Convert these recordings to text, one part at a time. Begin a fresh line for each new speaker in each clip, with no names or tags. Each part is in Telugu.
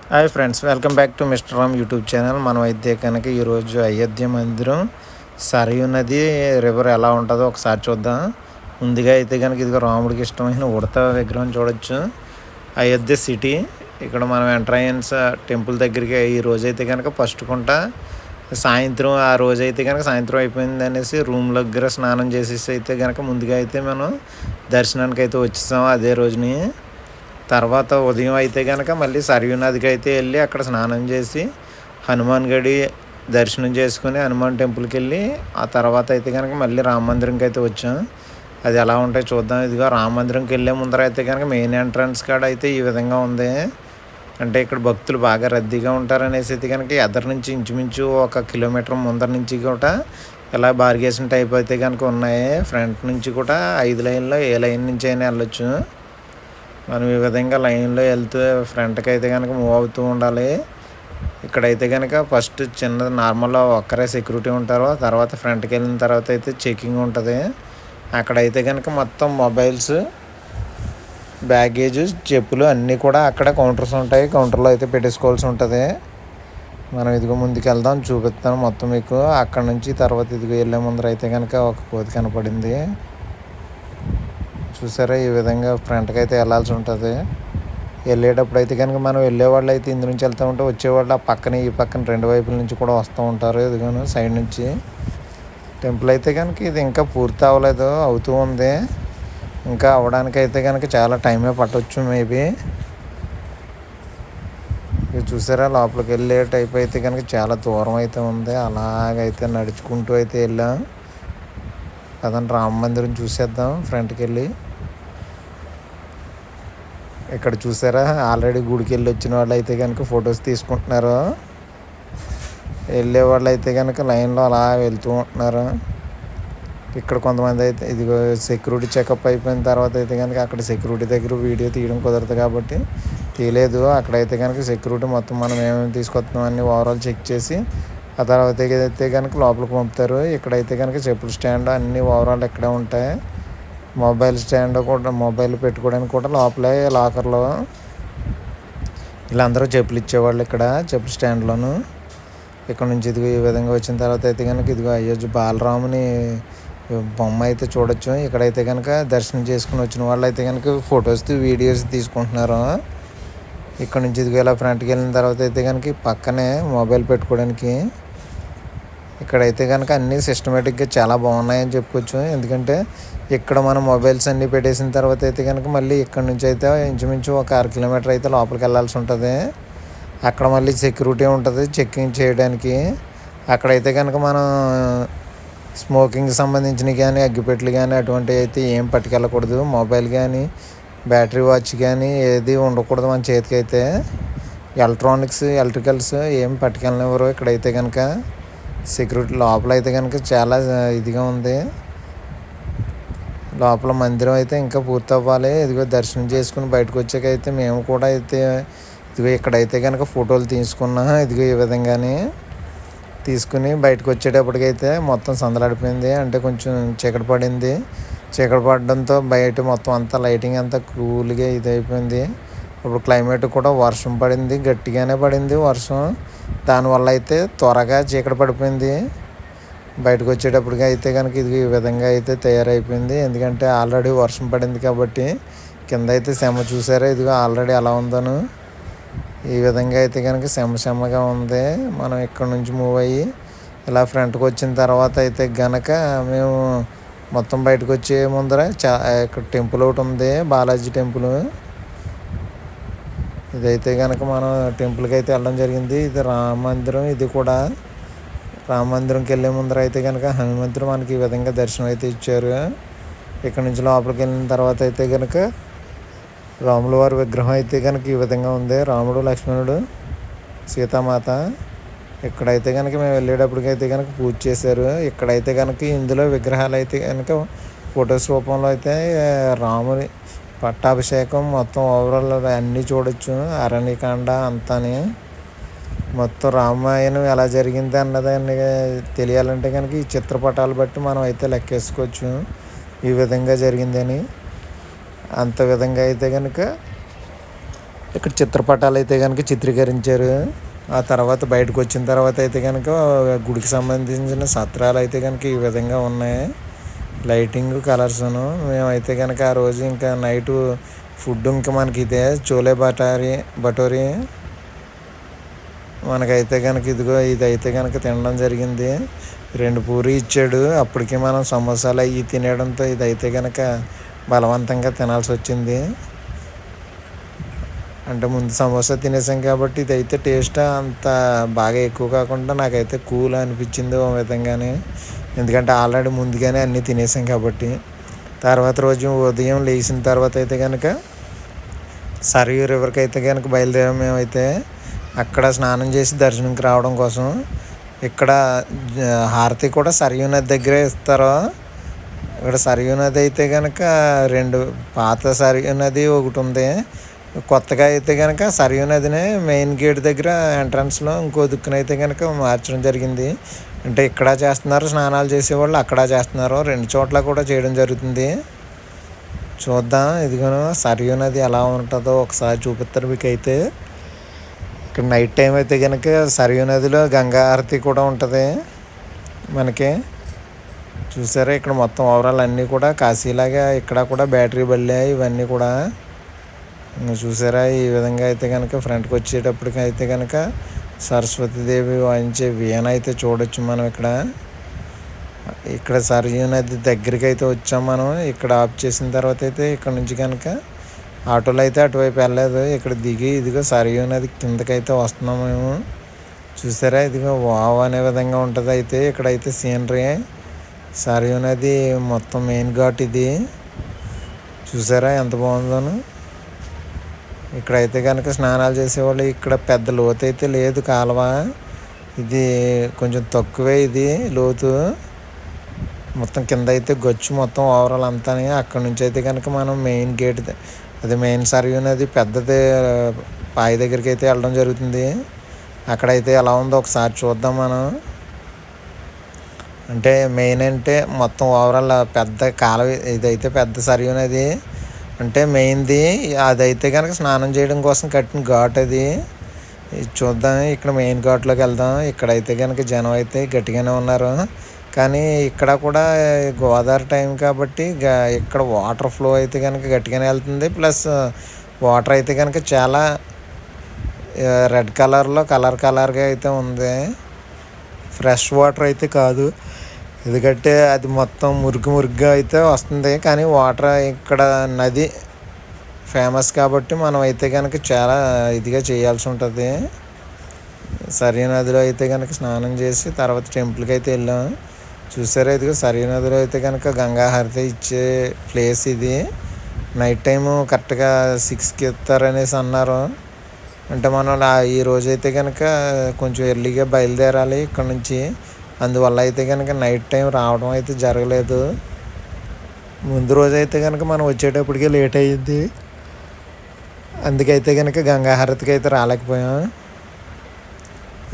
Hi friends, welcome back to mister Ram YouTube channel. మనం అయితే కనుక ఈరోజు అయోధ్య మందిరం సరయూ నది రివర్ ఎలా ఉంటుందో ఒకసారి చూద్దాం. ముందుగా అయితే కనుక ఇదిగో రాముడికి ఇష్టమైన ఉడత విగ్రహం చూడొచ్చు. అయోధ్య సిటీ ఇక్కడ మనం ఎంట్రయన్స్ టెంపుల్ దగ్గరికి ఈ రోజైతే కనుక ఫస్ట్ కుంట సాయంత్రం ఆ రోజైతే కనుక సాయంత్రం అయిపోయింది అనేసి రూమ్ దగ్గర స్నానం చేసేసి అయితే కనుక ముందుగా అయితే మనం దర్శనానికి అయితే వచ్చేసాం అదే రోజుని. తర్వాత ఉదయం అయితే కనుక మళ్ళీ సరయూ నదికి అయితే వెళ్ళి అక్కడ స్నానం చేసి హనుమాన్ గడి దర్శనం చేసుకుని హనుమాన్ టెంపుల్కి వెళ్ళి ఆ తర్వాత అయితే కనుక మళ్ళీ రామ మందిరంకి అయితే వచ్చాం. అది ఎలా ఉంటాయో చూద్దాం. ఇదిగో రామ మందిరంకి వెళ్ళే ముందర అయితే కనుక మెయిన్ ఎంట్రన్స్ కాడ అయితే ఈ విధంగా ఉంది. అంటే ఇక్కడ భక్తులు బాగా రద్దీగా ఉంటారనేసి అయితే కనుక ఎదరి నుంచి ఇంచుమించు 1 కిలోమీటర్ ముందర నుంచి కూడా ఇలా బార్గేషన్ టైప్ అయితే కనుక ఉన్నాయి. ఫ్రంట్ నుంచి కూడా 5 లైన్లో ఏ లైన్ నుంచి అయినా వెళ్ళొచ్చు. మనం ఈ విధంగా లైన్లో వెళ్తూ ఫ్రంట్కి అయితే కనుక మూవ్ అవుతూ ఉండాలి. ఇక్కడైతే కనుక ఫస్ట్ చిన్న నార్మల్గా ఒక్కరే సెక్యూరిటీ ఉంటారు. తర్వాత ఫ్రంట్కి వెళ్ళిన తర్వాత అయితే చెకింగ్ ఉంటుంది. అక్కడైతే కనుక మొత్తం మొబైల్స్, బ్యాగేజ్, చెప్పులు అన్నీ కూడా అక్కడ కౌంటర్స్ ఉంటాయి. కౌంటర్లో అయితే పెట్టేసుకోవాల్సి ఉంటుంది. మనం ఇదిగో ముందుకు వెళ్దాం, చూపిస్తాను మొత్తం మీకు. అక్కడ నుంచి తర్వాత ఇదిగో వెళ్ళే ముందర అయితే కనుక ఒక కోతి కనపడింది. చూసారా, ఈ విధంగా ఫ్రంట్కి అయితే వెళ్ళాల్సి ఉంటుంది. వెళ్ళేటప్పుడు అయితే కనుక మనం వెళ్ళేవాళ్ళు అయితే ఇందు నుంచి వెళ్తూ ఉంటే వచ్చేవాళ్ళు ఆ పక్కన ఈ పక్కన 2 వైపుల నుంచి కూడా వస్తూ ఉంటారు. ఇదిగోను సైడ్ నుంచి టెంపుల్ అయితే కనుక ఇది ఇంకా పూర్తి అవ్వలేదు, అవుతూ ఉంది. ఇంకా అవ్వడానికి అయితే కనుక చాలా టైమే పట్టవచ్చు మేబీ. ఇది చూసారా, లోపలికి వెళ్ళే టైప్ అయితే కనుక చాలా దూరం అయితే ఉంది. అలాగైతే నడుచుకుంటూ అయితే వెళ్ళాం. అదంటే రామ మందిరం చూసేద్దాం ఫ్రంట్కి వెళ్ళి. ఇక్కడ చూసారా, ఆల్రెడీ గుడికి వెళ్ళి వచ్చిన వాళ్ళు అయితే కనుక ఫొటోస్ తీసుకుంటున్నారు. వెళ్ళే వాళ్ళు అయితే కనుక లైన్లో అలా వెళ్తూ ఉంటున్నారు. ఇక్కడ కొంతమంది అయితే ఇదిగో సెక్యూరిటీ చెకప్ అయిపోయిన తర్వాత అయితే కనుక అక్కడ సెక్యూరిటీ దగ్గర వీడియో తీయడం కుదరదు కాబట్టి తీయలేదు. అక్కడైతే కనుక సెక్యూరిటీ మొత్తం మనం ఏమేమి తీసుకొస్తున్నాం అన్ని ఓవరాల్ చెక్ చేసి ఆ తర్వాత అయితే కనుక లోపలికి పంపుతారు. ఇక్కడైతే కనుక చెప్పుల స్టాండ్ అన్నీ ఓవరాల్ ఇక్కడే ఉంటాయి. మొబైల్ స్టాండ్ కూడా, మొబైల్ పెట్టుకోవడానికి కూడా లోపలే లాకర్లో వీళ్ళందరూ చెప్పులు ఇచ్చేవాళ్ళు ఇక్కడ చెప్పుల స్టాండ్లోను. ఇక్కడ నుంచి ఇదిగో ఈ విధంగా వచ్చిన తర్వాత అయితే కనుక ఇదిగో అయోధ్య బాలరాముని బొమ్మ అయితే చూడొచ్చు. ఇక్కడైతే కనుక దర్శనం చేసుకుని వచ్చిన వాళ్ళు అయితే కనుక ఫొటోస్, వీడియోస్ తీసుకుంటున్నారు. ఇక్కడ నుంచి ఇదిగో ఇలా ఫ్రంట్కి వెళ్ళిన తర్వాత అయితే కనుక పక్కనే మొబైల్ పెట్టుకోవడానికి ఇక్కడైతే కనుక అన్నీ సిస్టమేటిక్గా చాలా బాగున్నాయని చెప్పుకోవచ్చు. ఎందుకంటే ఇక్కడ మనం మొబైల్స్ అన్నీ పెట్టేసిన తర్వాత అయితే కనుక మళ్ళీ ఇక్కడ నుంచి అయితే ఇంచుమించు 1 కిలోమీటర్ అయితే లోపలికి వెళ్ళాల్సి ఉంటుంది. అక్కడ మళ్ళీ సెక్యూరిటీ ఉంటుంది చెక్కింగ్ చేయడానికి. అక్కడైతే కనుక మనం స్మోకింగ్ సంబంధించినవి కానీ, అగ్గిపెట్టెలు కానీ అటువంటివి అయితే ఏం పట్టుకెళ్ళకూడదు. మొబైల్ కానీ, బ్యాటరీ వాచ్ కానీ ఏది ఉండకూడదు మన చేతికి అయితే. ఎలక్ట్రికల్స్ ఏం పట్టుకెళ్ళనివ్వరు ఇక్కడైతే కనుక. సెక్యూరిటీ లోపల అయితే కనుక చాలా ఇదిగా ఉంది. లోపల మందిరం అయితే ఇంకా పూర్తి అవ్వాలి. ఇదిగో దర్శనం చేసుకుని బయటకు వచ్చాక అయితే మేము కూడా అయితే ఇదిగో ఇక్కడైతే కనుక ఫోటోలు తీసుకున్నాం. ఇదిగో ఈ విధంగానే తీసుకుని బయటకు వచ్చేటప్పటికైతే మొత్తం సందలాడిపోయింది. అంటే కొంచెం చీకటి పడింది. చీకటి పడడంతో బయట మొత్తం అంతా లైటింగ్ అంతా కూల్గా ఇదైపోయింది. ఇప్పుడు క్లైమేట్ కూడా వర్షం పడింది, గట్టిగానే పడింది వర్షం. దానివల్ల అయితే త్వరగా చీకటి పడిపోయింది. బయటకు వచ్చేటప్పటికి అయితే కనుక ఇది ఈ విధంగా అయితే తయారైపోయింది. ఎందుకంటే ఆల్రెడీ వర్షం పడింది కాబట్టి. కింద అయితే సెమ చూసారా, ఇదిగో ఆల్రెడీ అలా ఉందను. ఈ విధంగా అయితే కనుక సెమ్మగా ఉంది. మనం ఇక్కడ నుంచి మూవ్ అయ్యి ఇలా ఫ్రంట్కి వచ్చిన తర్వాత అయితే కనుక మేము మొత్తం బయటకు వచ్చే ముందర ఇక్కడ టెంపుల్ ఒకటి ఉంది, బాలాజీ టెంపుల్. ఇదైతే కనుక మనం టెంపుల్కి అయితే వెళ్ళడం జరిగింది. ఇది రామ మందిరం. ఇది కూడా రామ మందిరంకి వెళ్ళే ముందర అయితే కనుక హనుమంతుడు మనకి ఈ విధంగా దర్శనం అయితే ఇచ్చారు. ఇక్కడ నుంచి లోపలికి వెళ్ళిన తర్వాత అయితే కనుక రాముల వారి విగ్రహం అయితే కనుక ఈ విధంగా ఉంది. రాముడు, లక్ష్మణుడు, సీతామాత. ఇక్కడైతే కనుక మేము వెళ్ళేటప్పటికైతే కనుక పూజ చేశారు. ఇక్కడైతే కనుక ఇందులో విగ్రహాలు అయితే కనుక ఫొటోస్ రూపంలో అయితే రాముని పట్టాభిషేకం మొత్తం ఓవరాల్ అన్నీ చూడొచ్చు. అరణ్యకాండ అంతాని మొత్తం రామాయణం ఎలా జరిగింది అన్నదాన్ని తెలియాలంటే కనుక ఈ చిత్రపటాలు బట్టి మనం అయితే లెక్కేసుకోవచ్చు ఈ విధంగా జరిగిందని. అంత విధంగా అయితే కనుక ఇక్కడ చిత్రపటాలు అయితే కనుక చిత్రీకరించారు. ఆ తర్వాత బయటకు వచ్చిన తర్వాత అయితే కనుక గుడికి సంబంధించిన సత్రాలు అయితే కనుక ఈ విధంగా ఉన్నాయి. లైటింగ్ కలర్స్ను మేమైతే కనుక ఆ రోజు ఇంకా నైటు ఫుడ్ ఇంకా మనకి ఇదే చోలే భటోరీ మనకైతే కనుక ఇదిగో ఇదైతే కనుక తినడం జరిగింది. 2 పూరి ఇచ్చాడు. అప్పటికి మనం సమోసాలు అవి తినేయడంతో ఇదైతే కనుక బలవంతంగా తినాల్సి వచ్చింది. అంటే ముందు సమోసా తినేసాం కాబట్టి ఇదైతే టేస్ట్ అంత బాగా ఎక్కువ కాకుండా నాకైతే కూల్ అనిపించింది ఓ విధంగానే. ఎందుకంటే ఆల్రెడీ ముందుగానే అన్నీ తినేసాం కాబట్టి. తర్వాత రోజు ఉదయం లేచిన తర్వాత అయితే కనుక సరయూ రివర్కి అయితే కనుక బయలుదేరాం మేమైతే. అక్కడ స్నానం చేసి దర్శనంకి రావడం కోసం. ఇక్కడ హారతి కూడా సరయూ నది దగ్గరే ఇస్తారు. ఇక్కడ సరయూ నది అయితే కనుక 2 పాత సరయూ నది ఒకటి ఉంది. కొత్తగా అయితే కనుక సరయూ నదినే మెయిన్ గేట్ దగ్గర ఎంట్రన్స్లో ఇంకో దిక్కునైతే కనుక మార్చడం జరిగింది. అంటే ఇక్కడ చేస్తున్నారు స్నానాలు చేసేవాళ్ళు, అక్కడ చేస్తున్నారు. 2 చోట్ల కూడా చేయడం జరుగుతుంది. చూద్దాం. ఇదిగోను సరయూ నది ఎలా ఉంటుందో ఒకసారి చూపిస్తారు మీకైతే. ఇక్కడ నైట్ టైం అయితే కనుక సరయూ నదిలో గంగా హారతి కూడా ఉంటుంది మనకి. చూసారా ఇక్కడ మొత్తం ఓవరాల్ అన్నీ కూడా కాశీలాగా ఇక్కడ కూడా బ్యాటరీ బళ్ళే ఇవన్నీ కూడా చూసారా. ఈ విధంగా అయితే కనుక ఫ్రంట్కి వచ్చేటప్పటికి అయితే కనుక సరస్వతీదేవి వాయించే వీణ అయితే చూడొచ్చు మనం ఇక్కడ. ఇక్కడ సరయూ నది దగ్గరికి అయితే వచ్చాం మనం. ఇక్కడ ఆఫ్ చేసిన తర్వాత అయితే ఇక్కడ నుంచి కనుక ఆటోలో అయితే అటువైపు వెళ్ళలేదు. ఇక్కడ దిగి ఇదిగో సరయూ నది కిందకైతే వస్తున్నాం మేము. చూసారా ఇదిగో వావ్ అనే విధంగా ఉంటుంది. అయితే ఇక్కడైతే సీనరీ సరయూ నది మొత్తం మెయిన్ ఘాట్ ఇది. చూసారా ఎంత బాగుందోను. ఇక్కడైతే కనుక స్నానాలు చేసేవాళ్ళు. ఇక్కడ పెద్ద లోతు అయితే లేదు కాలువ. ఇది కొంచెం తక్కువే ఇది లోతు. మొత్తం కింద అయితే గొచ్చు మొత్తం ఓవరాల్ అంతా. అక్కడ నుంచి అయితే కనుక మనం మెయిన్ గేట్ అది మెయిన్ సరయూ నది పెద్దది పాయి దగ్గరికి అయితే వెళ్ళడం జరుగుతుంది. అక్కడైతే ఎలా ఉందో ఒకసారి చూద్దాం మనం. అంటే మెయిన్ అంటే మొత్తం ఓవరాల్ పెద్ద కాలువ ఇదైతే పెద్ద సరయూ నది. అంటే మెయిన్ది అదైతే కనుక స్నానం చేయడం కోసం కట్టిన ఘాట్ అది. చూద్దాం. ఇక్కడ మెయిన్ ఘాట్లోకి వెళ్దాం. ఇక్కడైతే కనుక జనం అయితే గట్టిగానే ఉన్నారు. కానీ ఇక్కడ కూడా గోదావరి టైం కాబట్టి ఇక్కడ వాటర్ ఫ్లో అయితే కనుక గట్టిగానే వెళ్తుంది. ప్లస్ వాటర్ అయితే కనుక చాలా రెడ్ కలర్లో కలర్గా అయితే ఉంది. ఫ్రెష్ వాటర్ అయితే కాదు. ఎందుకంటే అది మొత్తం మురికిగా అయితే వస్తుంది. కానీ వాటర్ ఇక్కడ నది ఫేమస్ కాబట్టి మనం అయితే కనుక చాలా ఇదిగా చేయాల్సి ఉంటుంది. సరయూ నదిలో అయితే కనుక స్నానం చేసి తర్వాత టెంపుల్కి అయితే వెళ్ళాం. చూసారా ఇదిగో సరయూ నదిలో అయితే కనుక గంగా హారతి ఇచ్చే ప్లేస్ ఇది. నైట్ టైము కరెక్ట్గా 6కి ఇస్తారనేసి అన్నారు. అంటే మనం ఈ రోజు అయితే కనుక కొంచెం ఎర్లీగా బయలుదేరాలి ఇక్కడ నుంచి. అందువల్ల అయితే కనుక నైట్ టైం రావడం అయితే జరగలేదు. ముందు రోజు అయితే కనుక మనం వచ్చేటప్పటికే లేట్ అయ్యింది. అందుకైతే కనుక గంగా హారతికి అయితే రాలేకపోయాం.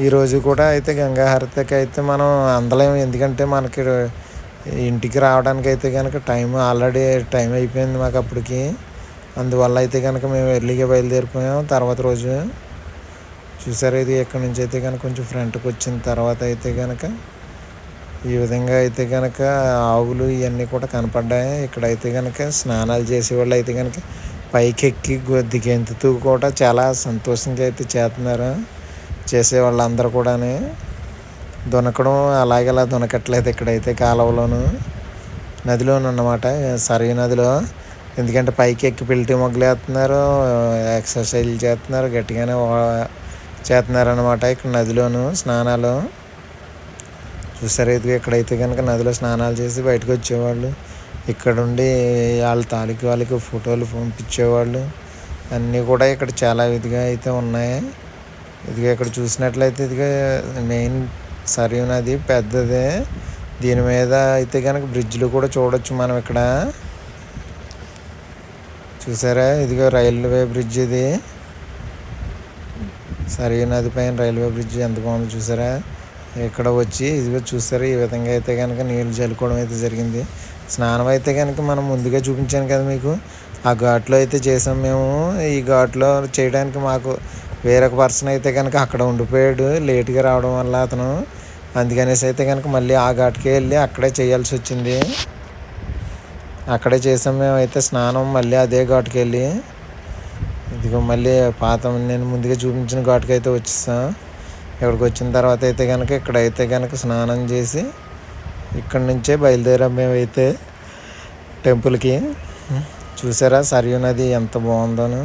ఈరోజు కూడా అయితే గంగా హారతికి అయితే మనం అందలేము. ఎందుకంటే మనకి ఇంటికి రావడానికి అయితే కనుక ఆల్రెడీ టైం అయిపోయింది మాకు అప్పటికి. అందువల్ల అయితే కనుక మేము ఎర్లీగా బయలుదేరిపోయాం. తర్వాత రోజు చూసారా ఇది ఎక్కడి నుంచి అయితే కనుక కొంచెం ఫ్రంట్కి వచ్చిన తర్వాత అయితే కనుక ఈ విధంగా అయితే కనుక ఆవులు ఇవన్నీ కూడా కనపడ్డాయి. ఇక్కడైతే కనుక స్నానాలు చేసేవాళ్ళు అయితే కనుక పైకి ఎక్కి గెంతుతూ కూడా చాలా సంతోషంగా అయితే చేసేవాళ్ళు అందరూ కూడా. దునకడం అలాగేలా దునకట్లేదు ఇక్కడైతే కాలువలోను నదిలోను అన్నమాట, సరయూ నదిలో. ఎందుకంటే పైకి ఎక్కి పిల్టి మొగ్గలు వేస్తున్నారు, ఎక్సర్సైజ్ చేస్తున్నారు, గట్టిగానే చేస్తున్నారు అన్నమాట ఇక్కడ నదిలోను స్నానాలు. చూసారు ఇది ఇక్కడైతే కనుక నదిలో స్నానాలు చేసి బయటకు వచ్చేవాళ్ళు. ఇక్కడుండి వాళ్ళకి ఫోటోలు పంపించేవాళ్ళు. అన్నీ కూడా ఇక్కడ చాలా ఇదిగా అయితే ఉన్నాయి. ఇదిగా ఇక్కడ చూసినట్లయితే ఇదిగా మెయిన్ సరయూ నది పెద్దదే. దీని మీద అయితే కనుక బ్రిడ్జ్లు కూడా చూడొచ్చు మనం ఇక్కడ. చూసారా ఇదిగో రైల్వే బ్రిడ్జ్ ఇది. సరయూ నది పైన రైల్వే బ్రిడ్జ్ ఎంత బాగుందో చూసారా. ఇక్కడ వచ్చి ఇదిగో చూసారా ఈ విధంగా అయితే కనుక నీళ్ళు చల్లుకోవడం అయితే జరిగింది. స్నానం అయితే కనుక మనం ముందుగా చూపించాను కదా మీకు, ఆ ఘాట్లో అయితే చేసాం మేము. ఈ ఘాట్లో చేయడానికి మాకు వేరొక పర్సన్ అయితే కనుక అక్కడ ఉండిపోయాడు లేట్గా రావడం వల్ల అతను. అందుకనేసి అయితే కనుక మళ్ళీ ఆ ఘాట్కే వెళ్ళి అక్కడే చేయాల్సి వచ్చింది. అక్కడే చేసాం మేమైతే స్నానం మళ్ళీ అదే ఘాటుకి వెళ్ళి. ఇదిగో మళ్ళీ పాత నేను ముందుగా చూపించిన ఘాటుకి అయితే వచ్చేసాం. ఇక్కడికి వచ్చిన తర్వాత అయితే కనుక ఇక్కడైతే కనుక స్నానం చేసి ఇక్కడ నుంచే బయలుదేరాం మేమైతే టెంపుల్కి. చూసారా సరియు నది ఎంత బాగుందోను.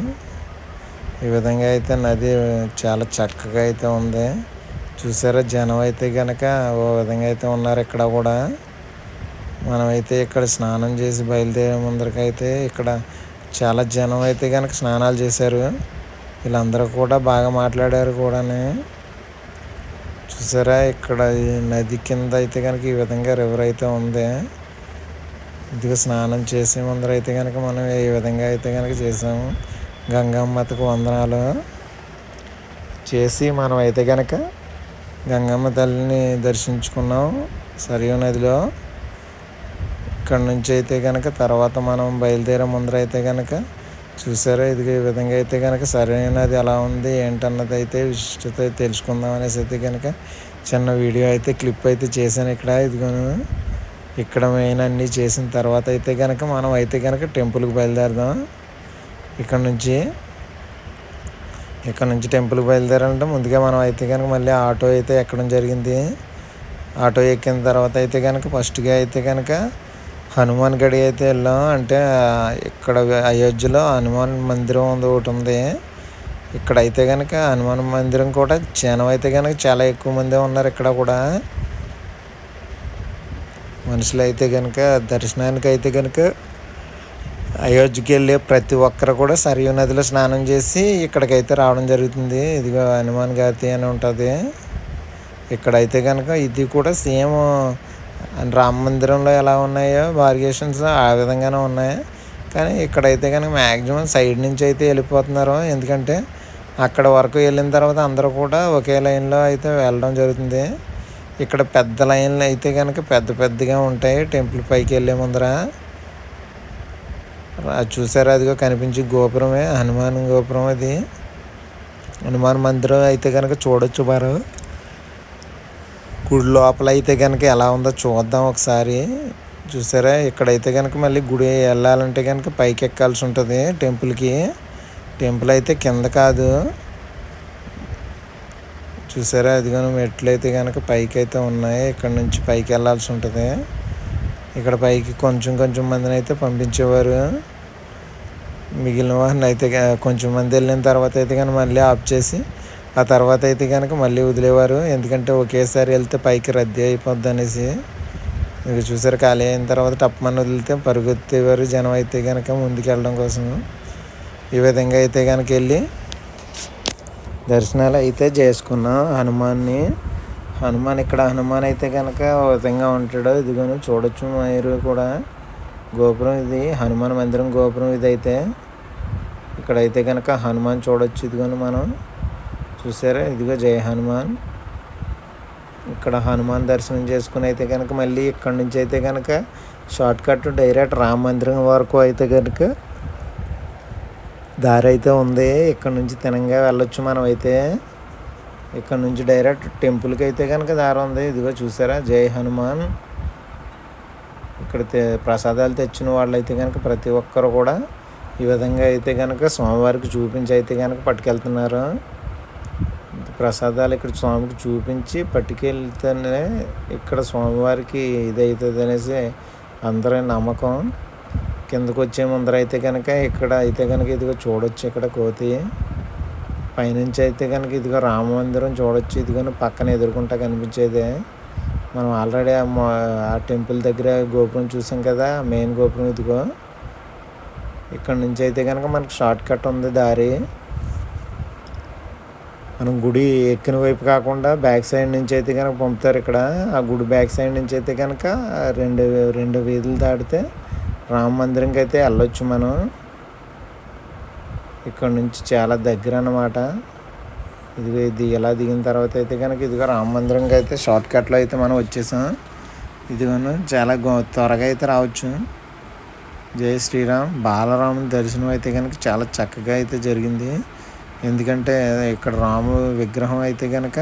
ఈ విధంగా అయితే నది చాలా చక్కగా అయితే ఉంది. చూసారా జనం అయితే కనుక ఓ విధంగా అయితే ఉన్నారు ఇక్కడ కూడా. మనమైతే ఇక్కడ స్నానం చేసి బయలుదేరే ముందరకైతే ఇక్కడ చాలా జనం అయితే కనుక స్నానాలు చేశారు. వీళ్ళందరూ కూడా బాగా మాట్లాడారు కూడా. చూసారా ఇక్కడ ఈ నది కింద అయితే కనుక ఈ విధంగా రివర్ అయితే ఉంది. ఇదిగో స్నానం చేసే ముందర అయితే కనుక మనం ఈ విధంగా అయితే కనుక చేసాము. గంగమ్మతకు వందనాలు చేసి మనం అయితే కనుక గంగమ్మ తల్లిని దర్శించుకున్నాం సరియు నదిలో. ఇక్కడ నుంచి అయితే కనుక తర్వాత మనం బయలుదేరే ముందర అయితే కనుక చూసారా ఇదిగో ఈ విధంగా అయితే కనుక సరియు నది ఎలా ఉంది ఏంటన్నది అయితే విశిష్టత తెలుసుకుందాం అనేసి అయితే కనుక చిన్న వీడియో అయితే క్లిప్ అయితే చేశాను ఇక్కడ. ఇదిగోను ఇక్కడ మెయిన్ అన్నీ చేసిన తర్వాత అయితే కనుక మనం అయితే కనుక టెంపుల్కి బయలుదేరదాం. ఇక్కడ నుంచి టెంపుల్కి బయలుదేరాలంటే ముందుగా మనం అయితే కనుక మళ్ళీ ఆటో అయితే ఎక్కడం జరిగింది. ఆటో ఎక్కిన తర్వాత అయితే కనుక ఫస్ట్గా అయితే కనుక హనుమాన్ గడి అయితే వెళ్ళాం. అంటే ఇక్కడ అయోధ్యలో హనుమాన్ మందిరం ఒకటి ఉంది. ఇక్కడైతే కనుక హనుమాన్ మందిరం కూడా జనం అయితే కనుక చాలా ఎక్కువ మంది ఉన్నారు. ఇక్కడ కూడా మనుషులు అయితే కనుక దర్శనానికి అయితే కనుక అయోధ్యకి వెళ్ళే ప్రతి ఒక్కరు కూడా సరియు నదిలో స్నానం చేసి ఇక్కడికైతే రావడం జరుగుతుంది. ఇదిగో హనుమాన్ ఘాతి అని ఉంటుంది. ఇక్కడైతే కనుక ఇది కూడా సేమ్ రామ మందిరంలో ఎలా ఉన్నాయో వేరియేషన్స్ ఆ విధంగానే ఉన్నాయి. కానీ ఇక్కడైతే కనుక మ్యాక్సిమం సైడ్ నుంచి అయితే వెళ్ళిపోతున్నారు. ఎందుకంటే అక్కడ వరకు వెళ్ళిన తర్వాత అందరూ కూడా ఒకే లైన్లో అయితే వెళ్ళడం జరుగుతుంది. ఇక్కడ పెద్ద లైన్లు అయితే కనుక పెద్దగా ఉంటాయి టెంపుల్ పైకి వెళ్ళే ముందర. చూసారా అదిగో కనిపించే గోపురమే హనుమాన్ గోపురం. అది హనుమాన్ మందిరం అయితే కనుక చూడొచ్చు. మరి గుడి లోపల అయితే కనుక ఎలా ఉందో చూద్దాం ఒకసారి. చూసారా ఇక్కడైతే కనుక మళ్ళీ గుడి వెళ్ళాలంటే కనుక పైకి ఎక్కాల్సి ఉంటుంది టెంపుల్కి. టెంపుల్ అయితే కింద కాదు. చూసారా అదిగో మెట్లు అయితే కనుక పైకి అయితే ఉన్నాయి. ఇక్కడ నుంచి పైకి వెళ్ళాల్సి ఉంటుంది. ఇక్కడ పైకి కొంచెం మందిని అయితే పంపించేవారు. మిగిలిన వారిని అయితే కొంచెం మంది వెళ్ళిన తర్వాత అయితే కనుక మళ్ళీ ఆఫ్ చేసి ఆ తర్వాత అయితే కనుక మళ్ళీ వదిలేవారు. ఎందుకంటే ఒకేసారి వెళ్తే పైకి రద్దీ అయిపోద్ది అనేసి. మీరు చూసారు ఖాళీ అయిన తర్వాత టప్పమని వదిలితే పరుగుతేవారు జనం అయితే కనుక ముందుకు వెళ్ళడం కోసం. ఈ విధంగా అయితే కనుక వెళ్ళి దర్శనాలు అయితే చేసుకున్నాం హనుమాన్ని. ఇక్కడ హనుమాన్ అయితే కనుక ఒక విధంగా ఉంటాడు. ఇదిగోను చూడొచ్చు మీరు కూడా గోపురం. ఇది హనుమాన్ మందిరం గోపురం. ఇదైతే ఇక్కడైతే కనుక హనుమాన్ చూడొచ్చు. ఇదిగోను మనం చూసారా ఇదిగో జై హనుమాన్. ఇక్కడ హనుమాన్ దర్శనం చేసుకుని అయితే కనుక మళ్ళీ ఇక్కడ నుంచి అయితే కనుక షార్ట్ కట్ డైరెక్ట్ రామ మందిరం వరకు అయితే కనుక దారి అయితే ఉంది. ఇక్కడ నుంచి తినంగా వెళ్ళొచ్చు మనం అయితే. ఇక్కడ నుంచి డైరెక్ట్ టెంపుల్కి అయితే కనుక దారి ఉంది. ఇదిగో చూసారా జై హనుమాన్. ఇక్కడ ప్రసాదాలు తెచ్చిన వాళ్ళు అయితే కనుక ప్రతి ఒక్కరు కూడా ఈ విధంగా అయితే కనుక స్వామివారికి చూపించి అయితే కనుక పట్టుకెళ్తున్నారు. ప్రసాదాలు ఇక్కడ స్వామికి చూపించి పట్టుకెళ్తేనే ఇక్కడ స్వామివారికి ఇది అవుతుంది అనేసి అందరి నమ్మకం. కిందకు వచ్చే ముందర అయితే కనుక ఇక్కడ అయితే కనుక ఇదిగో చూడొచ్చు. ఇక్కడ కోతి పైనుంచి అయితే కనుక ఇదిగో రామ మందిరం చూడొచ్చు. ఇదిగో పక్కన ఎదుర్కొంటా కనిపించేదే. మనం ఆల్రెడీ ఆ టెంపుల్ దగ్గర గోపురం చూసాం కదా, మెయిన్ గోపురం. ఇదిగో ఇక్కడ నుంచి అయితే కనుక మనకు షార్ట్ కట్ ఉంది దారి. మనం గుడి ఎక్కిన వైపు కాకుండా బ్యాక్ సైడ్ నుంచి అయితే కనుక పంపుతారు. ఇక్కడ ఆ గుడి బ్యాక్ సైడ్ నుంచి అయితే కనుక రెండు వీధులు దాటితే రామ మందిరంకి అయితే వెళ్ళొచ్చు మనం. ఇక్కడ నుంచి చాలా దగ్గర అన్నమాట. ఇదిగో ఇది ఇలా దిగిన తర్వాత అయితే కనుక ఇదిగో రామ మందిరంకి అయితే షార్ట్ కట్లో అయితే మనం వచ్చేసాం. ఇదిగోను చాలా త్వరగా అయితే రావచ్చు. జై శ్రీరామ్. బాలరాముని దర్శనం అయితే కనుక చాలా చక్కగా అయితే జరిగింది. ఎందుకంటే ఇక్కడ రాముడు విగ్రహం అయితే కనుక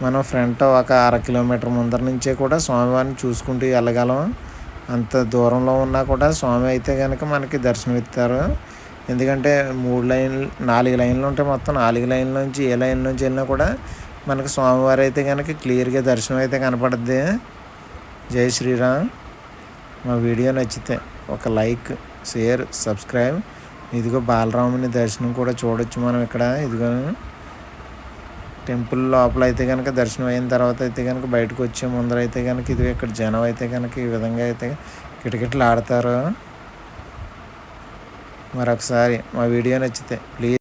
మనం ఫ్రంట్ ఒక 1/2 కిలోమీటర్ ముందర నుంచే కూడా స్వామివారిని చూసుకుంటూ వెళ్ళగలం. అంత దూరంలో ఉన్నా కూడా స్వామి అయితే కనుక మనకి దర్శనం ఇస్తారు. ఎందుకంటే 4 లైన్లు ఉంటాయి. మొత్తం 4 లైన్ల నుంచి ఏ లైన్ నుంచి వెళ్ళినా కూడా మనకు స్వామివారు అయితే కనుక క్లియర్గా దర్శనం అయితే కనపడుద్ది. జై శ్రీరామ్. మా వీడియో నచ్చితే ఒక లైక్, షేర్, సబ్స్క్రైబ్. ఇదిగో బాలరాముని దర్శనం కూడా చూడొచ్చు మనం ఇక్కడ. ఇదిగో టెంపుల్ లోపల అయితే కనుక దర్శనం అయిన తర్వాత అయితే కనుక బయటకు వచ్చే ముందర అయితే కనుక ఇదిగో ఇక్కడ జనం అయితే కనుక ఈ విధంగా అయితే కిటకిటలు ఆడతారు. మరొకసారి మా వీడియో నచ్చితే ప్లీజ్